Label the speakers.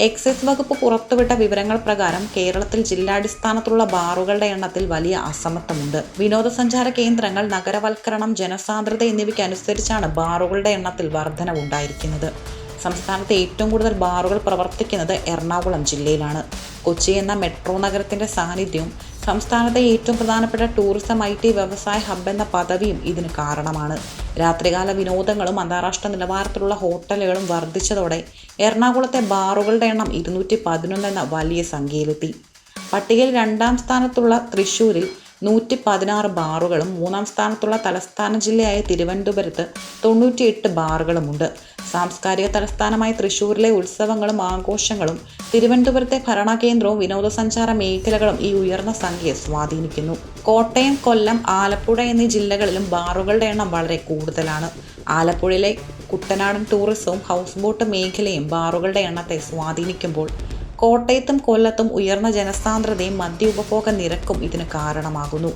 Speaker 1: Excise വകുപ്പ് പുറത്തുവിട്ട വിവരങ്ങൾ പ്രകാരം കേരളത്തിൽ ജില്ലാടിസ്ഥാനത്തുള്ള ബാറുകളുടെ എണ്ണത്തിൽ വലിയ അസമത്വമുണ്ട്. വിനോദസഞ്ചാര കേന്ദ്രങ്ങൾ, നഗരവൽക്കരണം, ജനസാന്ദ്രത എന്നിവയ്ക്കനുസരിച്ചാണ് ബാറുകളുടെ എണ്ണത്തിൽ വർധനവുണ്ടായിരിക്കുന്നത്. സംസ്ഥാനത്ത് ഏറ്റവും കൂടുതൽ ബാറുകൾ പ്രവർത്തിക്കുന്നത് എറണാകുളം ജില്ലയിലാണ്. കൊച്ചി എന്ന മെട്രോ നഗരത്തിന്റെ സാന്നിധ്യവും സംസ്ഥാനത്തെ ഏറ്റവും പ്രധാനപ്പെട്ട ടൂറിസം IT വ്യവസായ ഹബ്ബ് എന്ന പദവിയും ഇതിന് കാരണമാണ്. രാത്രികാല വിനോദങ്ങളും അന്താരാഷ്ട്ര നിലവാരത്തിലുള്ള ഹോട്ടലുകളും വർദ്ധിച്ചതോടെ എറണാകുളത്തെ ബാറുകളുടെ എണ്ണം 211 എന്ന വലിയ സംഖ്യയിലെത്തി. പട്ടികയിൽ 2ാം സ്ഥാനത്തുള്ള തൃശ്ശൂരിൽ 116 ബാറുകളും 3ാം സ്ഥാനത്തുള്ള തലസ്ഥാന ജില്ലയായ തിരുവനന്തപുരത്ത് 98 ബാറുകളുമുണ്ട്. സാംസ്കാരിക തലസ്ഥാനമായ തൃശ്ശൂരിലെ ഉത്സവങ്ങളും ആഘോഷങ്ങളും തിരുവനന്തപുരത്തെ ഭരണകേന്ദ്രവും വിനോദസഞ്ചാര മേഖലകളും ഈ ഉയർന്ന സംഖ്യയെ സ്വാധീനിക്കുന്നു. കോട്ടയം, കൊല്ലം, ആലപ്പുഴ എന്നീ ജില്ലകളിലും ബാറുകളുടെ എണ്ണം വളരെ കൂടുതലാണ്. ആലപ്പുഴയിലെ കുട്ടനാടൻ ടൂറിസവും ഹൗസ് ബോട്ട് മേഖലയും ബാറുകളുടെ എണ്ണത്തെ സ്വാധീനിക്കുമ്പോൾ കോട്ടയത്തും കൊല്ലത്തും ഉയർന്ന ജനസാന്ദ്രതയും മദ്യ ഉപഭോഗ നിരക്കും ഇതിന് കാരണമാകുന്നു.